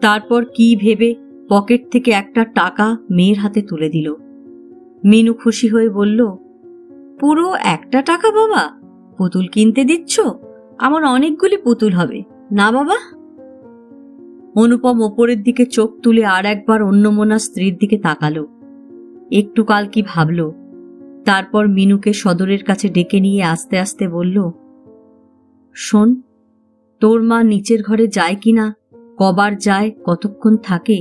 তারপর কি ভেবে পকেট থেকে একটা টাকা মেয়ের হাতে তুলে দিল। মিনু খুশি হয়ে বলল, পুরো 1 টাকা বাবা? পুতুল কিনতে দিচ্ছ? আমার অনেকগুলি পুতুল হবে না বাবা? অনুপম ওপরের দিকে চোখ তুলে আর একবার অন্যমনা স্ত্রীর দিকে তাকালো। একটু কাল কি ভাবল। তারপর মিনুকে সদরের কাছে ডেকে নিয়ে আস্তে আস্তে বলল, শোন, তোর মা নিচের ঘরে যায় কিনা, কবার যায়, কতক্ষণ থাকে,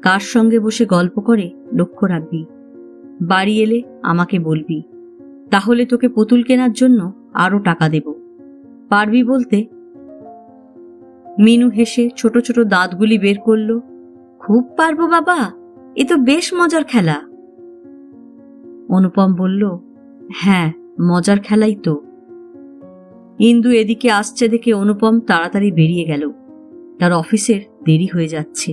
কার সঙ্গে বসে গল্প করে লক্ষ্য রাখবি। বাড়ি এলে আমাকে বলবি, তাহলে তোকে পুতুল কেনার জন্য আরো টাকা দেব। পারবি বলতে? মিনু হেসে ছোট ছোট দাঁতগুলি বের করল। খুব পারবো বাবা, এ তো বেশ মজার খেলা। অনুপম বলল, হ্যাঁ মজার খেলাই তো। ইন্দু এদিকে আসছে দেখে অনুপম তাড়াতাড়ি বেরিয়ে গেল। তার অফিসের দেরি হয়ে যাচ্ছে।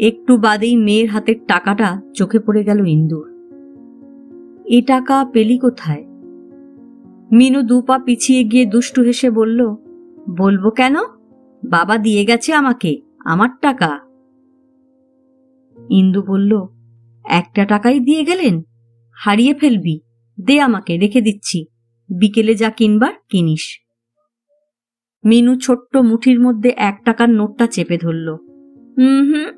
একটু বাদেই মেয়ের হাতের টাকাটা চোখে পড়ে গেল ইন্দুর। এ টাকা পেলি কোথায়? মিনু 2 পা পিছিয়ে গিয়ে দুষ্টু হেসে বলল, বলবো কেন, বাবা দিয়ে গেছে আমাকে, আমার টাকা। ইন্দু বলল, একটা টাকাই দিয়ে গেলেন? হারিয়ে ফেলবি, দে আমাকে, রেখে দিচ্ছি, বিকেলে যা কিনবার কিনিস। মিনু ছোট্ট মুঠির মধ্যে 1 টাকার নোটটা চেপে ধরল। হুম,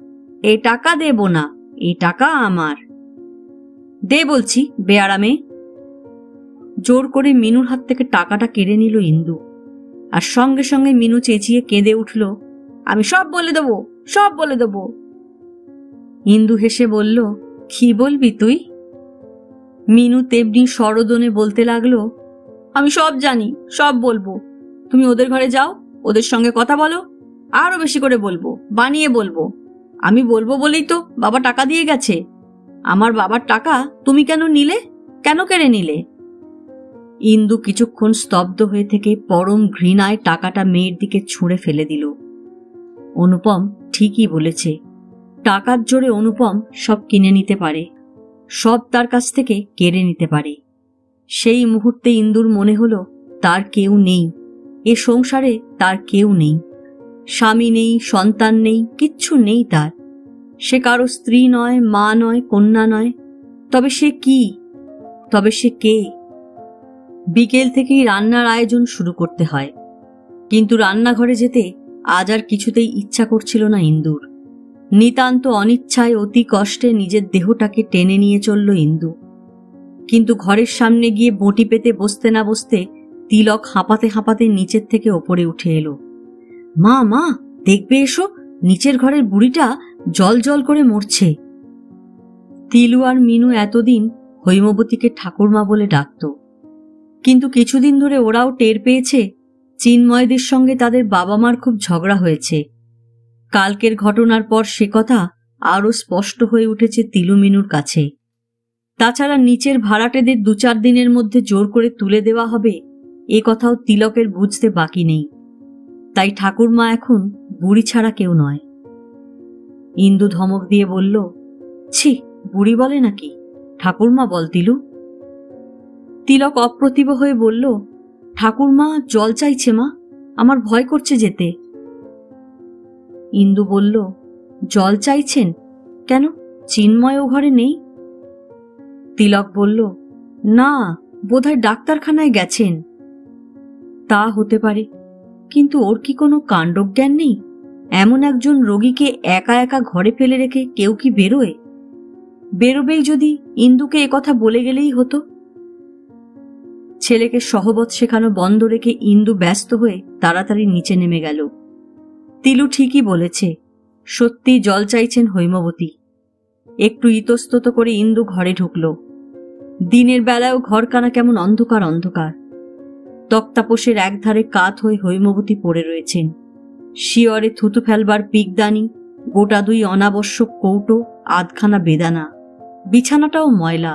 এ টাকা দেব না, এ টাকা আমার। দে বলছি, বেয়ারামে। জোর করে মিনুর হাত থেকে টাকাটা কেড়ে নিল ইন্দু। আর সঙ্গে সঙ্গে মিনু চেঁচিয়ে কেঁদে উঠল, আমি সব বলে দেব, সব বলে দেব। ইন্দু হেসে বলল, কি বলবি তুই? মিনু তেমনি সরোদনে বলতে লাগলো, আমি সব জানি, সব বলবো। তুমি ওদের ঘরে যাও, ওদের সঙ্গে কথা বলো, আরো বেশি করে বলবো, বানিয়ে বলবো। আমি বলবো বলেই তো বাবা টাকা দিয়ে গেছে। আমার বাবার টাকা তুমি কেন নিলে, কেন কেড়ে নিলে? ইন্দু কিছুক্ষণ স্তব্ধ হয়ে থেকে পরম ঘৃণায় টাকাটা মেয়ের দিকে ছুঁড়ে ফেলে দিল। অনুপম ঠিকই বলেছে, টাকার জোরে অনুপম সব কিনে নিতে পারে, সব তার কাছ থেকে কেড়ে নিতে পারে। সেই মুহূর্তে ইন্দুর মনে হলো তার কেউ নেই, এ সংসারে তার কেউ নেই, স্বামী নেই, সন্তান নেই, কিচ্ছু নেই তার। সে কারো স্ত্রী নয়, মা নয়, কন্যা নয়। তবে সে কি, তবে সে কে? বিকেল থেকেই রান্নার আয়োজন শুরু করতে হয়, কিন্তু রান্নাঘরে যেতে আজ আর কিছুতেই ইচ্ছা করছিল না ইন্দুর। নিতান্ত অনিচ্ছায় অতি কষ্টে নিজের দেহটাকে টেনে নিয়ে চলল ইন্দু। কিন্তু ঘরের সামনে গিয়ে বঁটি পেতে বসতে না বসতে তিলক হাঁপাতে হাঁপাতে নিচের থেকে ওপরে উঠে এলো। মা, মা, দেখবে এসো, নিচের ঘরের বুড়িটা জল জল করে মরছে। তিলু আর মিনু এতদিন হৈমবতীকে ঠাকুরমা বলে ডাকত, কিন্তু কিছুদিন ধরে ওরাও টের পেয়েছে চিন্ময়দের সঙ্গে তাদের বাবা মার খুব ঝগড়া হয়েছে। কালকের ঘটনার পর সে কথা আরও স্পষ্ট হয়ে উঠেছে তিলু মিনুর কাছে। তাছাড়া নিচের ভাড়াটেদের 2-4 দিনের মধ্যে জোর করে তুলে দেওয়া হবে, এ কথাও তিলকের বুঝতে বাকি নেই। তাই ঠাকুরমা এখন বুড়ি ছাড়া কেউ নয়। ইন্দু ধমক দিয়ে বলল, ছি, বুড়ি বলে নাকি, ঠাকুরমা বল তিলু। তিলক অপ্রতিভ হয়ে বলল, ঠাকুরমা জল চাইছে মা, আমার ভয় করছে যেতে। ইন্দু বলল, জল চাইছেন কেন, চিন্ময় ও ঘরে নেই? তিলক বলল, না, বোধহয় ডাক্তারখানায় গেছেন। তা হতে পারে, কিন্তু ওর কি কোনো কাণ্ডজ্ঞান নেই? এমন একজন রোগীকে একা একা ঘরে ফেলে রেখে কেউ কি বেরোয়? বেরোবেই যদি ইন্দুকে একথা বলে গেলেই হতো। ছেলেকে সহবত শেখানো বন্ধ রেখে ইন্দু ব্যস্ত হয়ে তাড়াতাড়ি নিচে নেমে গেল। তিলু ঠিকই বলেছে, সত্যি জল চাইছেন হৈমবতী। একটু ইতস্তত করে ইন্দু ঘরে ঢুকল। দিনের বেলায়ও ঘরখানা কেমন অন্ধকার অন্ধকার। তক্তাপোষের একধারে কাত হয়ে হৈমবতী পড়ে রয়েছেন। শিয়রে থুতু ফেলবার পিকদানি, গোটা 2 অনাবশ্যক কৌটো, আধখানা বেদানা। বিছানাটাও ময়লা।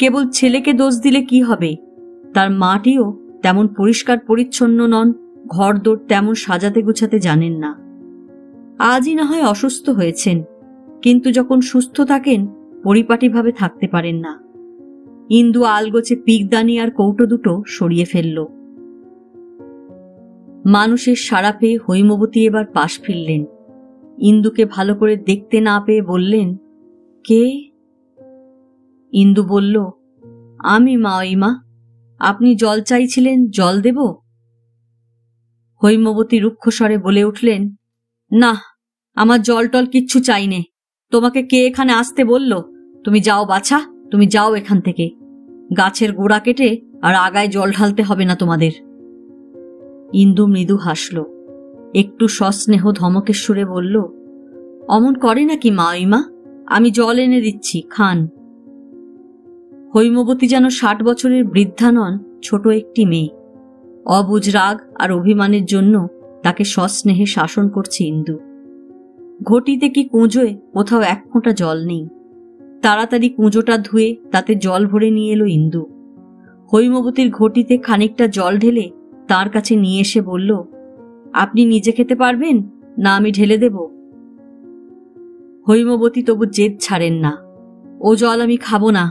কেবল ছেলেকে দোষ দিলে কি হবে, তার মাটিও তেমন পরিষ্কার পরিচ্ছন্ন নন, ঘরদোর তেমন সাজাতে গুছাতে জানেন না। আজই না হয় অসুস্থ হয়েছেন, কিন্তু যখন সুস্থ থাকেন পরিপাটিভাবে থাকতে পারেন না। ইন্দু আলগোছে পিকদানি আর কৌটো দুটো সরিয়ে ফেলল। মানুষের সাড়া পেয়ে হৈমবতী এবার পাশ ফিরলেন। ইন্দুকে ভালো করে দেখতে না পেয়ে বললেন, কে? ইন্দু বলল, আমি মা। আপনি জল চাইছিলেন, জল দেব? হৈমবতী রুক্ষস্বরে বলে উঠলেন, না, আমার জল টল কিচ্ছু চাই নে। তোমাকে কে এখানে আসতে বলল? তুমি যাও বাছা, তুমি যাও এখান থেকে। গাছের গোড়া কেটে আর আগায় জল ঢালতে হবে না তোমাদের। ইন্দু মৃদু হাসল, একটু সস্নেহ ধমকের সুরে বলল, অমন করে নাকি মা? আমি জল এনে দিচ্ছি, খান। হৈমবতী যেন 60 বছরের বৃদ্ধা নন, ছোট একটি মেয়ে। অবুঝ রাগ আর অভিমানের জন্য তাকে সস্নেহে শাসন করছে ইন্দু। ঘটিতে কি কুঁজোয় কোথাও 1 ফোঁটা জল নেই। তাড়াতাড়ি কুঁজোটা ধুয়ে তাতে জল ভরে নিয়ে এলো ইন্দু। হৈমবতীর ঘটিতে খানিকটা জল ঢেলে তার কাছে নিয়ে এসে বলল, আপনি নিজে খেতে পারবেন না আমি ঢেলে দেব? হৈমবতী তবু জেদ ছাড়েন না, ও জল আমি খাবো না।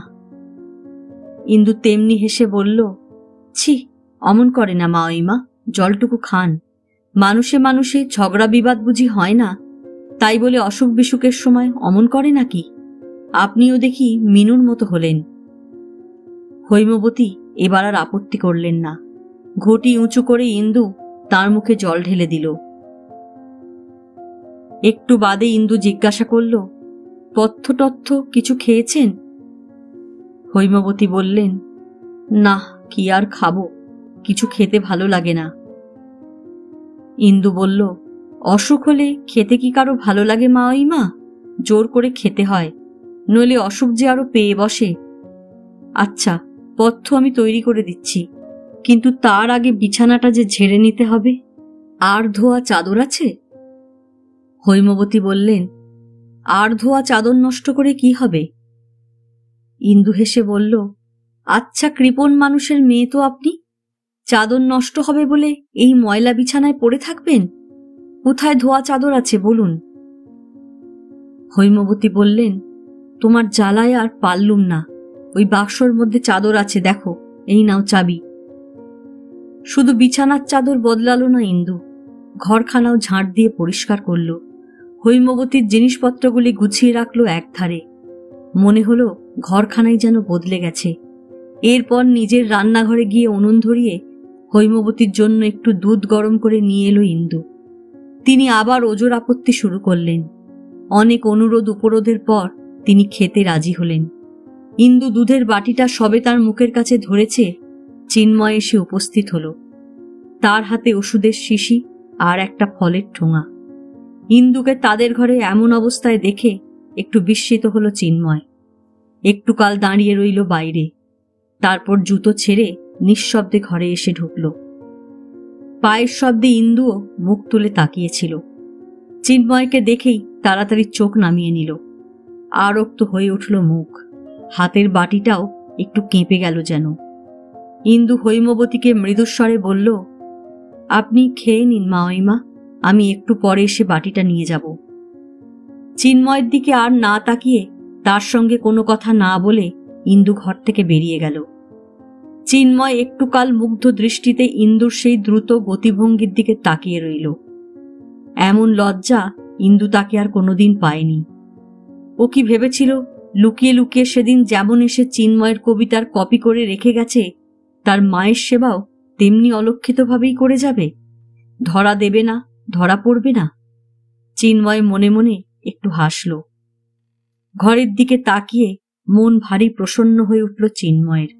ইন্দু তেমনি হেসে বলল, ছি, অমন করে না মা, ওই মা, জলটুকু খান। মানুষে মানুষে ঝগড়া বিবাদ বুঝি হয় না, তাই বলে অসুখ বিসুখের সময় অমন করে নাকি? আপনিও দেখি মিনুর মতো হলেন। হৈমবতী এবার আর আপত্তি করলেন না। ঘটি উঁচু করে ইন্দু তার মুখে জল ঢেলে দিল। একটু বাদে ইন্দু জিজ্ঞাসা করল, পথ্য টথ্য কিছু খেয়েছেন? হৈমবতী বললেন, না, কি আর খাবো, কিছু খেতে ভালো লাগে না। ইন্দু বলল, অসুখ হলে খেতে কি কারো ভালো লাগে মা, ওই মা? জোর করে খেতে হয়, নইলে অসুখ যে আরো পেয়ে বসে। আচ্ছা, পথ্য আমি তৈরি করে দিচ্ছি, কিন্তু তার আগে বিছানাটা যে ঝেড়ে নিতে হবে। আর ধোয়া চাদর আছে? হৈমবতী বললেন, আর ধোয়া চাদর নষ্ট করে কি হবে? ইন্দু হেসে বলল, আচ্ছা কৃপণ মানুষের মেয়ে তো আপনি, চাদর নষ্ট হবে বলে এই ময়লা বিছানায় পড়ে থাকবেন? কোথায় ধোয়া চাদর আছে বলুন? হৈমবতী বললেন, তোমার জ্বালায় আর পারলুম না, ওই বাক্সর মধ্যে চাদর আছে, দেখো, এই নাও চাবি। শুধু বিছানার চাদর বদলালো না ইন্দু, ঘরখানাও ঝাঁট দিয়ে পরিষ্কার করল। হৈমবতীর জিনিসপত্রগুলি গুছিয়ে রাখলো একধারে। মনে হলো ঘরখানাই যেন বদলে গেছে। এরপর নিজের রান্নাঘরে গিয়ে উনুন ধরিয়ে হৈমবতীর জন্য একটু দুধ গরম করে নিয়ে এলো ইন্দু। তিনি আবার ওজোর আপত্তি শুরু করলেন। অনেক অনুরোধ উপরোধের পর তিনি খেতে রাজি হলেন। ইন্দু দুধের বাটিটা সবে তার মুখের কাছে ধরেছে, চিন্ময় এসে উপস্থিত হল। তার হাতে ওষুধের শিশি আর একটা ফলের ঠোঙা। ইন্দুকে তাদের ঘরে এমন অবস্থায় দেখে একটু বিস্মিত হল চিন্ময়। একটু কাল দাঁড়িয়ে রইল বাইরে, তারপর জুতো ছেড়ে নিঃশব্দে ঘরে এসে ঢুকল। পায়ের শব্দে ইন্দুও মুখ তুলে তাকিয়েছিল। চিন্ময়কে দেখেই তাড়াতাড়ি চোখ নামিয়ে নিল। আরক্ত হয়ে উঠল মুখ, হাতের বাটিটাও একটু কেঁপে গেল যেন। ইন্দু হৈমবতীকে মৃদুস্বরে বলল, আপনি খেয়ে নিন মা, ওই মা, আমি একটু পরে এসে বাটিটা নিয়ে যাব। চিন্ময়ের দিকে আর না তাকিয়ে তার সঙ্গে কোনো কথা না বলে ইন্দু ঘর থেকে বেরিয়ে গেল। চিন্ময় একটু কাল মুগ্ধ দৃষ্টিতে ইন্দুর সেই দ্রুত গতিভঙ্গির দিকে তাকিয়ে রইল। এমন লজ্জা ইন্দু তাকে আর কোনোদিন পায়নি। ও কি ভেবেছিল লুকিয়ে লুকিয়ে সেদিন যেমন এসে চিন্ময়ের কবিতার কপি করে রেখে গেছে, তার মায়ের সেবাও তেমনি অলক্ষিতভাবেই করে যাবে? ধরা দেবে না, ধরা পড়বে না? চিন্ময় মনে মনে একটু হাসল। ঘরের দিকে তাকিয়ে মন ভারী প্রসন্ন হয়ে উঠল চিন্ময়ের।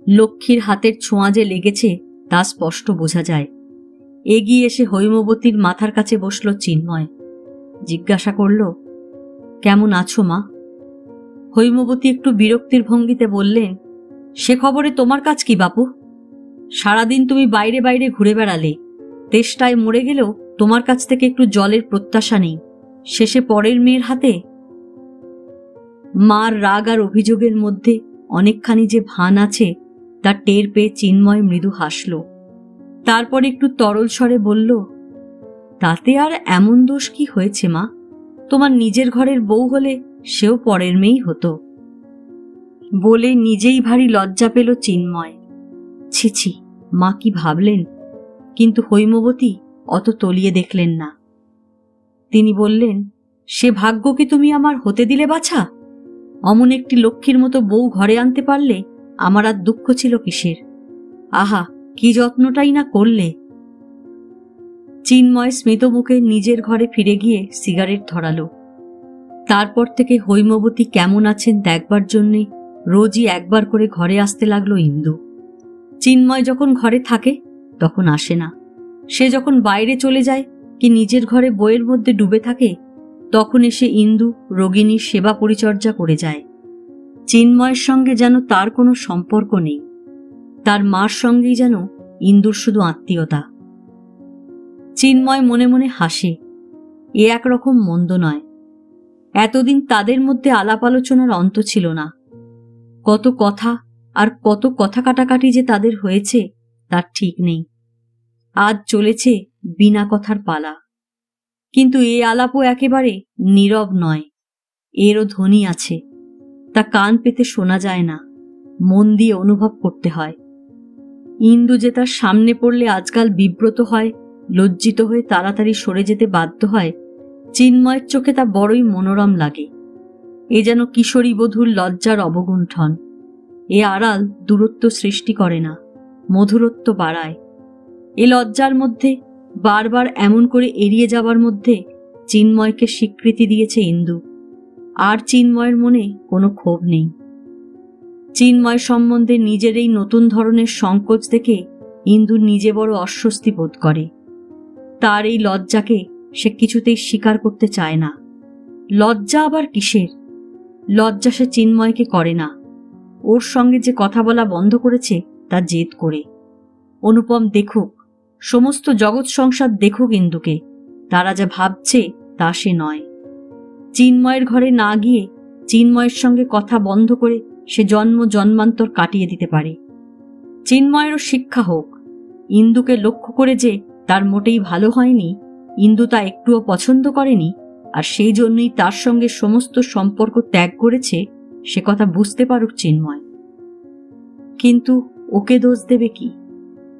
লক্ষ্মীর হাতের ছোঁয়া যে লেগেছে তা স্পষ্ট বোঝা যায়। এগিয়ে এসে হৈমবতীর মাথার কাছে বসল চিন্ময়। জিজ্ঞাসা করল, কেমন আছো মা? হৈমবতী একটু বিরক্তির ভঙ্গিতে বললেন, সে খবরে তোমার কাজ কি বাপু? সারাদিন তুমি বাইরে বাইরে ঘুরে বেড়ালে, তেষ্টায় মরে গেলেও তোমার কাছ থেকে একটু জলের প্রত্যাশা নেই, শেষে পরের মেয়ের হাতে। মার রাগ আর অভিযোগের মধ্যে অনেকখানি যে ভান আছে তা টের পেয়ে চিন্ময় মৃদু হাসল। তারপর একটু তরল স্বরে বলল, তাতে আর এমন দোষ কি হয়েছে মা? তোমার নিজের ঘরের বউ হলে সেও পরের মেয়েই হতো। বলে নিজেই ভারী লজ্জা পেল চিন্ময়। ছি ছি, মা কি ভাবলেন? কিন্তু হৈমবতী অত তলিয়ে দেখলেন না। তিনি বললেন, সে ভাগ্য কি তুমি আমার হতে দিলে বাছা? অমন একটি লক্ষ্মীর মতো বউ ঘরে আনতে পারলে আমার আর দুঃখ ছিল কিসের? আহা, কি যত্নটাই না করলে। চিন্ময় স্মিত মুখে নিজের ঘরে ফিরে গিয়ে সিগারেট ধরালো। তারপর থেকে হৈমবতী কেমন আছেন দেখবার জন্যে রোজই একবার করে ঘরে আসতে লাগলো ইন্দু। চিন্ময় যখন ঘরে থাকে তখন আসে না। সে যখন বাইরে চলে যায় কি নিজের ঘরে বইয়ের মধ্যে ডুবে থাকে, তখন এসে ইন্দু রোগিণীর সেবা পরিচর্যা করে যায়। চিন্ময়ের সঙ্গে যেন তার কোনো সম্পর্ক নেই। তার মার সঙ্গেই যেন ইন্দুর শুধু আত্মীয়তা। চিন্ময় মনে মনে হাসে। এ একরকম মন্দ নয়। এতদিন তাদের মধ্যে আলাপ আলোচনার অন্ত ছিল না। কত কথা আর কত কথা কাটাকাটি যে তাদের হয়েছে তার ঠিক নেই। আজ চলেছে বিনা কথার পালা, কিন্তু এ আলাপও একেবারে নীরব নয়, এরও ধ্বনি আছে। তা কান পেতে শোনা যায় না, মন দিয়ে অনুভব করতে হয়। ইন্দু যে তার সামনে পড়লে আজকাল বিব্রত হয়, লজ্জিত হয়ে তাড়াতাড়ি সরে যেতে বাধ্য হয়, চিন্ময়ের চোখে তা বড়ই মনোরম লাগে। এ যেন কিশোরী বধূর লজ্জার অবগুণ্ঠন। এ আড়াল দূরত্ব সৃষ্টি করে না, মধুরত্ব বাড়ায়। এ লজ্জার মধ্যে, বারবার এমন করে এড়িয়ে যাবার মধ্যে চিন্ময়কে স্বীকৃতি দিয়েছে ইন্দু। আর চিন্ময়ের মনে কোনো ক্ষোভ নেই। চিন্ময় সম্বন্ধে নিজের এই নতুন ধরনের সংকোচ দেখে ইন্দু নিজে বড় অস্বস্তি বোধ করে। তার এই লজ্জাকে সে কিছুতেই স্বীকার করতে চায় না। লজ্জা আবার কিসের? লজ্জা সে চিন্ময়কে করে না, ওর সঙ্গে যে কথা বলা বন্ধ করেছে তা জেদ করে। অনুপম দেখুক, সমস্ত জগৎ সংসার দেখুক ইন্দুকে, তারা যা ভাবছে তা সে নয়। চিন্ময়ের ঘরে না গিয়ে চিন্ময়ের সঙ্গে কথা বন্ধ করে সে জন্ম জন্মান্তর কাটিয়ে দিতে পারে। চিন্ময়েরও শিক্ষা হোক। ইন্দুকে লক্ষ্য করে যে তার মোটেই ভালো হয়নি, ইন্দু তা একটুও পছন্দ করেনি, আর সেই জন্যই তার সঙ্গে সমস্ত সম্পর্ক ত্যাগ করেছে, সে কথা বুঝতে পারুক চিন্ময়। কিন্তু ওকে দোষ দেবে কি?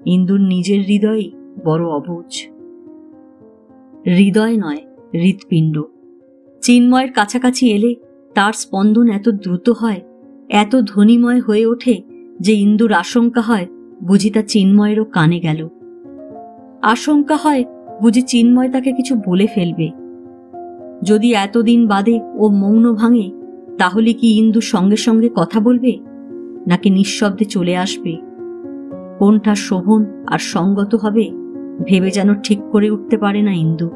ইন্দুর নিজের হৃদয়ই বড় অবুঝ। হৃদয় নয়, হৃৎপিণ্ড। চিন্ময়ের কাছাকাছি এলে তার স্পন্দন এত দ্রুত হয়, এত ধ্বনিময় হয়ে ওঠে যে ইন্দুর আশঙ্কা হয় বুঝি তা চিন্ময়েরও কানে গেল। আশঙ্কা হয় বুঝি চিন্ময় তাকে কিছু বলে ফেলবে। যদি এতদিন বাদে ও মৌন ভাঙে, তাহলে কি ইন্দু সঙ্গে সঙ্গে কথা বলবে, নাকি নিঃশব্দে চলে আসবে? কোনটা শোভন আর সঙ্গত হবে ভেবে যেন ঠিক করে উঠতে পারে না ইন্দু।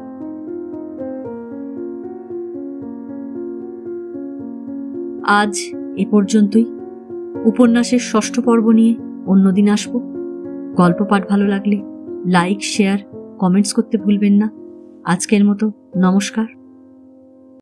আজ এ পর্যন্তই। উপন্যাসের ৬ষ্ঠ পর্ব নিয়ে অন্যদিন আসব। গল্প পাঠ ভালো লাগলে লাইক, শেয়ার, কমেন্টস করতে ভুলবেন না। আজকের মতো নমস্কার।